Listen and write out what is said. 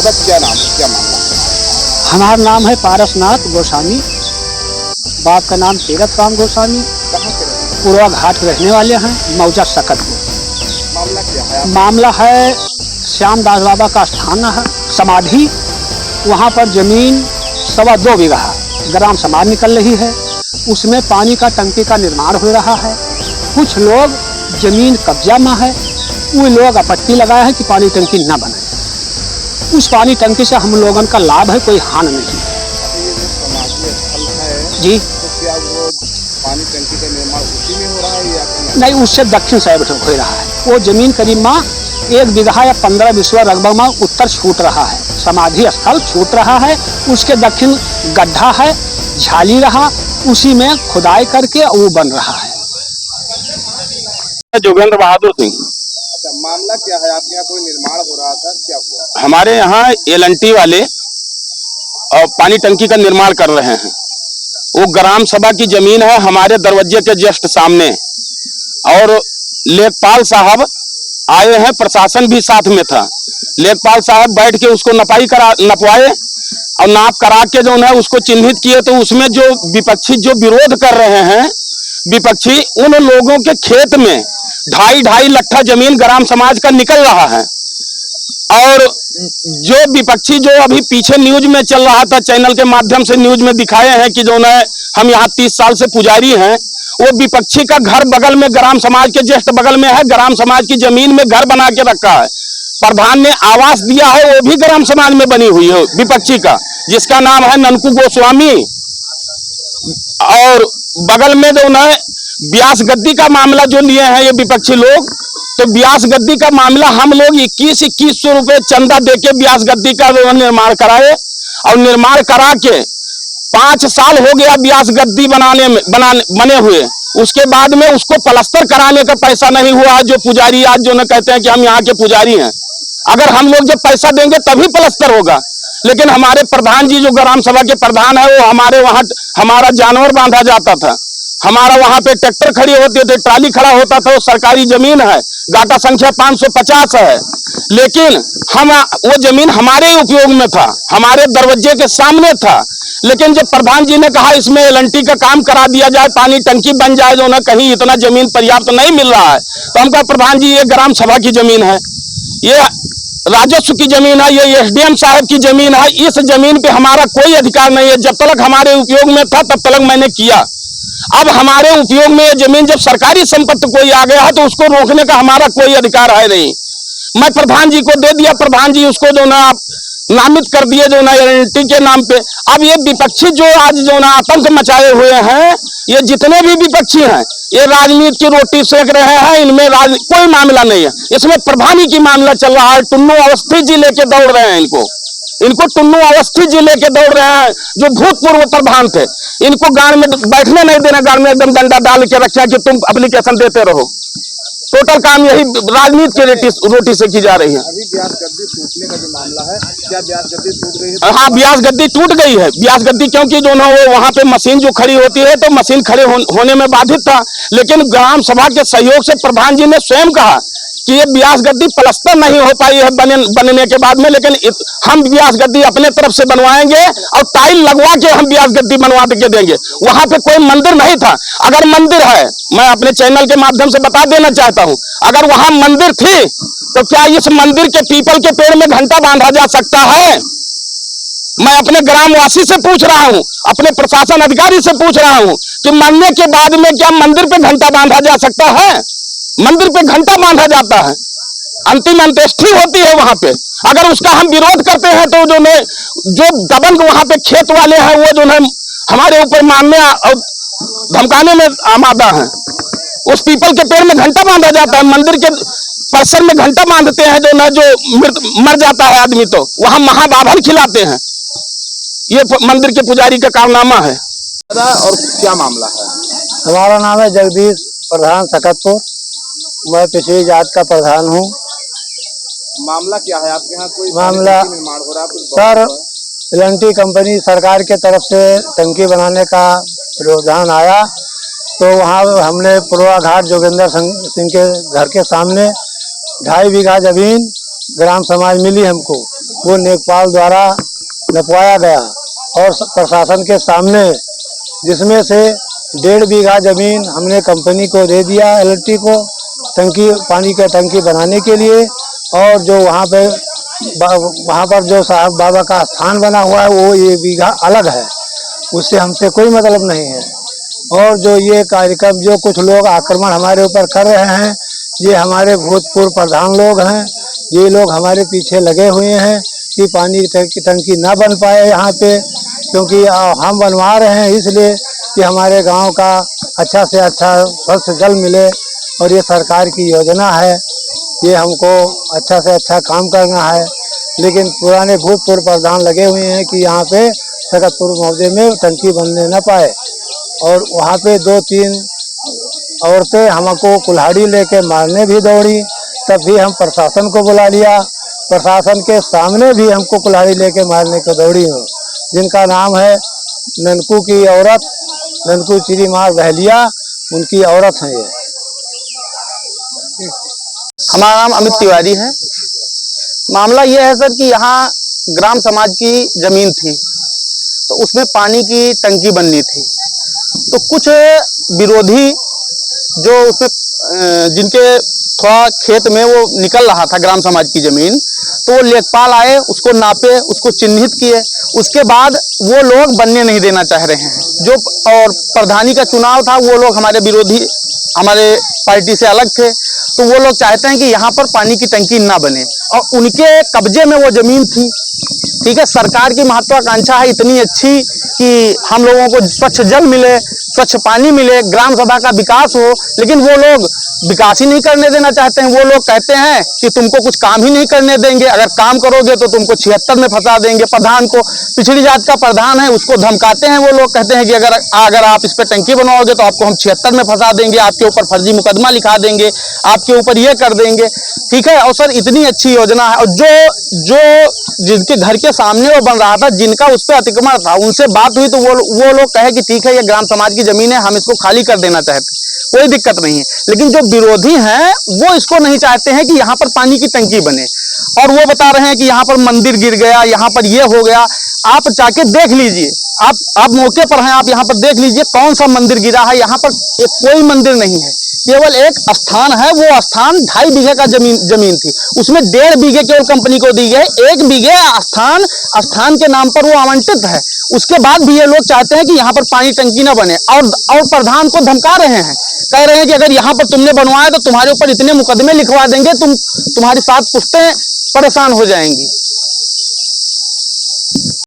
दादा क्या नाम है, क्या मामला? हमारा नाम है पारसनाथ गोस्वामी, बाप का नाम तीरथ राम गोस्वामी, कहाँ के रहते हैं? पूर्वा घाट रहने वाले हैं, मौजा सकतपुर। मामला क्या है? मामला है श्यामदास बाबा का स्थान है, समाधि, वहाँ पर जमीन 2.25 बीघा ग्राम समाज निकल रही है। उसमें पानी का टंकी का निर्माण हो रहा है। कुछ लोग जमीन कब्जा में है, वो लोग आपत्ति लगाए हैं कि पानी टंकी न बने। उस पानी टंकी से हम लोगों का लाभ है, कोई हानि नहीं है। ये जो समाधि स्थल है जी, तो क्या वो पानी टंकी का निर्माण उसी में हो रहा है या कहीं? नहीं, उससे दक्षिण साइड हो रहा है। वो जमीन करीब माँ 1 बीघा या 15 बिस्वा रकबा में उत्तर छूट रहा है, समाधि स्थल छूट रहा है। उसके दक्षिण गड्ढा है, झाली रहा, उसी में खुदाई करके वो बन रहा है। जोगेंद्र बहादुर सिंह। अच्छा, मामला क्या है? आपके यहाँ कोई निर्माण हो रहा था, क्या हुआ? हमारे यहाँ एल&टी वाले और पानी टंकी का निर्माण कर रहे हैं। वो ग्राम सभा की जमीन है हमारे दरवाजे के जस्ट सामने, और लेखपाल साहब आए हैं, प्रशासन भी साथ में था। लेखपाल साहब बैठ के उसको नपवाए और नाप करा के जो है उसको चिन्हित किए। तो उसमें जो विपक्षी जो विरोध कर रहे हैं विपक्षी, उन लोगों के खेत में 2.5 लट्ठा जमीन ग्राम समाज का निकल रहा है। और जो विपक्षी जो अभी पीछे न्यूज में चल रहा था, चैनल के माध्यम से न्यूज में दिखाए हैं कि जो है हम यहाँ 30 साल से पुजारी हैं, वो विपक्षी का घर बगल में ग्राम समाज के जस्ट बगल में है। ग्राम समाज की जमीन में घर बना के रखा है। प्रधान ने आवास दिया है, वो भी ग्राम समाज में बनी हुई है विपक्षी का, जिसका नाम है ननकू गोस्वामी। और बगल में जो है ब्यास गद्दी का मामला जो लिए हैं ये विपक्षी लोग, तो ब्यास गद्दी का मामला हम लोग 2100 रुपए चंदा देके ब्यास गद्दी का निर्माण कराए, और निर्माण करा के 5 साल हो गया ब्यास गद्दी बने हुए। उसके बाद में उसको प्लास्टर कराने का पैसा नहीं हुआ। जो पुजारी आज जो न कहते हैं कि हम यहाँ के पुजारी हैं, अगर हम लोग जब पैसा देंगे तभी प्लास्टर होगा। लेकिन हमारे प्रधान जी जो ग्राम सभा के प्रधान है, वो हमारे वहाँ हमारा जानवर बांधा जाता था, हमारा वहां पे ट्रैक्टर खड़ी होते थे, ट्राली खड़ा होता था। वो सरकारी जमीन है, गाटा संख्या 550 है, लेकिन हम वो जमीन हमारे उपयोग में था, हमारे दरवाजे के सामने था। लेकिन जब प्रधान जी ने कहा इसमें एल&टी का काम करा दिया जाए, पानी टंकी बन जाए, जो ना कहीं इतना जमीन पर्याप्त नहीं मिल रहा है, तो हम कहा प्रधान जी ये ग्राम सभा की जमीन है, ये राजस्व की जमीन है, ये एसडीएम साहब की जमीन है, इस जमीन पे हमारा कोई अधिकार नहीं है। जब तक हमारे उपयोग में था तब तक मैंने किया। अब हमारे उपयोग में ये जमीन जब सरकारी संपत्ति कोई आ गया है तो उसको रोकने का हमारा कोई अधिकार है नहीं। मैं प्रधान जी को दे दिया, प्रधान जी उसको जो ना नामित कर दिए जो ना एल&टी के नाम पे। अब ये विपक्षी जो आज जो ना आतंक मचाए हुए हैं, ये जितने भी विपक्षी हैं, ये राजनीति की रोटी सेक रहे हैं। इनमें कोई मामला नहीं है, इसमें प्रधानी की मामला चल रहा है। टुन्नू अवस्थी जी लेके दौड़ रहे हैं इनको टुन्नू अवस्थी जी लेके दौड़ रहे हैं, जो भूतपूर्व प्रधान थे। इनको गांव में बैठने नहीं देना, गांव में एकदम डंडा डाल के रखा कि तुम एप्लीकेशन देते रहो। टोटल काम यही राजनीति की रोटी से की जा रही है। अभी ब्यास गद्दी टूटने का जो मामला है, क्या ब्यास गद्दी टूट गई है? हाँ, ब्यास गद्दी टूट गई है। ब्यास गद्दी क्योंकि जो ना वो वहां पे मशीन जो खड़ी होती है, तो मशीन खड़े होने में बाधित था। लेकिन ग्राम सभा के सहयोग से प्रधान जी ने स्वयं कहा कि ये ब्यास गद्दी प्लास्टर नहीं हो पाई है बनने के बाद में, लेकिन हम ब्यास गद्दी अपने तरफ से बनवाएंगे और टाइल लगवा के हम ब्यास गद्दी बनवा के देंगे। वहां पे कोई मंदिर नहीं था। अगर मंदिर है, मैं अपने चैनल के माध्यम से बता देना चाहता हूं, अगर वहां मंदिर थी तो क्या इस मंदिर के पीपल के पेड़ में घंटा बांधा जा सकता है? मैं अपने ग्रामवासी से पूछ रहा हूं, अपने प्रशासन अधिकारी से पूछ रहा हूं कि मरने के बाद में क्या मंदिर पे घंटा बांधा जा सकता है? मंदिर पे घंटा बांधा जाता है, अंतिम अंत्येष्टि होती है वहां पे। अगर उसका हम विरोध करते हैं तो जो दबंग वहां पे खेत वाले हैं, वो जो है हमारे ऊपर मारने और धमकाने में आमादा है। उस पीपल के पेड़ में घंटा बांधा जाता है, मंदिर के परिसर में घंटा बांधते हैं, जो मर जाता है आदमी तो वहां महाबाभन खिलाते हैं। ये मंदिर के पुजारी का कारनामा है। और क्या मामला है? हमारा नाम है जगदीश प्रधान सकतपुर, मैं पिछड़ी जात का प्रधान हूँ। मामला क्या है आपके यहाँ? कोई मामला निर्माण हो रहा है सर, एल&टी कंपनी सरकार के तरफ से टंकी बनाने का रुझान आया, तो वहाँ हमने पूर्वा घाट जोगेंद्र सिंह के घर के सामने 2.5 बीघा जमीन ग्राम समाज मिली हमको। वो लेखपाल द्वारा नपवाया गया और प्रशासन के सामने, जिसमें से 1.5 बीघा जमीन हमने कंपनी को दे दिया, LLT को, टंकी, पानी का टंकी बनाने के लिए। और जो वहाँ पर जो साहब बाबा का स्थान बना हुआ है वो 1 बीघा अलग है, उससे हमसे कोई मतलब नहीं है। और जो ये कार्यक्रम, जो कुछ लोग आक्रमण हमारे ऊपर कर रहे हैं, ये हमारे भूतपूर्व प्रधान लोग हैं। ये लोग हमारे पीछे लगे हुए हैं कि पानी की टंकी ना बन पाए यहाँ पे, क्योंकि हम बनवा रहे हैं इसलिए कि हमारे गांव का अच्छा से अच्छा स्वच्छ जल मिले। और ये सरकार की योजना है, ये हमको अच्छा से अच्छा काम करना है। लेकिन पुराने भूतपूर्व प्रधान लगे हुए हैं कि यहाँ पे सकतपुर मौजे में टंकी बनने न पाए। और वहाँ पे 2-3 औरतें हमको कुल्हाड़ी लेके मारने भी दौड़ी, तब भी हम प्रशासन को बुला लिया। प्रशासन के सामने भी हमको कुल्हाड़ी लेके मारने को दौड़ी हो, जिनका नाम है ननकू की औरत, ननकू चिरीमार बहलिया, उनकी औरत है ये। हमारा नाम अमित तिवारी है। मामला ये है सर कि यहाँ ग्राम समाज की जमीन थी, तो उसमें पानी की टंकी बननी थी। तो कुछ विरोधी जो उसमें जिनके थोड़ा खेत में वो निकल रहा था ग्राम समाज की जमीन, तो वो लेखपाल आए, उसको नापे, उसको चिन्हित किए। उसके बाद वो लोग बनने नहीं देना चाह रहे हैं। जो और प्रधानी का चुनाव था, वो लोग हमारे विरोधी, हमारे पार्टी से अलग थे, तो वो लोग चाहते हैं कि यहाँ पर पानी की टंकी ना बने। और उनके कब्जे में वो जमीन थी। ठीक है, सरकार की महत्वाकांक्षा है इतनी अच्छी कि हम लोगों को स्वच्छ जल मिले, स्वच्छ पानी मिले, ग्राम सभा का विकास हो, लेकिन वो लोग विकास ही नहीं करने देना चाहते हैं। वो लोग कहते हैं कि तुमको कुछ काम ही नहीं करने देंगे, अगर काम करोगे तो तुमको 76 में फंसा देंगे। प्रधान को, पिछड़ी जात का प्रधान है, उसको धमकाते हैं। वो लोग कहते हैं कि अगर आप इस पर टंकी बनवाओगे तो आपको हम 76 में फंसा देंगे, आपके ऊपर फर्जी मुकदमा लिखा देंगे, आपके ऊपर ये कर देंगे। ठीक है, और सर इतनी अच्छी योजना है, और जो जिनके घर के सामने वो बन रहा था, जिनका उस पर अतिक्रमण था, उनसे बात हुई तो वो लोग कहे कि ठीक है, ये ग्राम समाज की जमीन है, हम इसको खाली कर देना चाहते, कोई दिक्कत नहीं है। लेकिन जो विरोधी हैं वो इसको नहीं चाहते हैं कि यहाँ पर पानी की टंकी बने। और वो बता रहे हैं कि यहाँ पर मंदिर गिर गया, यहाँ पर ये हो गया। आप जाके देख लीजिए, आप मौके पर हैं, आप यहाँ पर देख लीजिए कौन सा मंदिर गिरा है। यहाँ पर कोई मंदिर नहीं है, केवल एक स्थान है। वो स्थान 2.5 बीघे का जमीन थी, उसमें 1.5 बीघे केवल कंपनी को दी गई। 1 बीघे स्थान के नाम पर वो आवंटित है। उसके बाद भी ये लोग चाहते हैं कि यहाँ पर पानी टंकी न बने, और प्रधान को धमका रहे हैं, कह रहे हैं कि अगर यहाँ पर तुमने बनवाया तो तुम्हारे ऊपर इतने मुकदमे लिखवा देंगे, तुम्हारी 7 पुश्तें परेशान हो जाएंगी।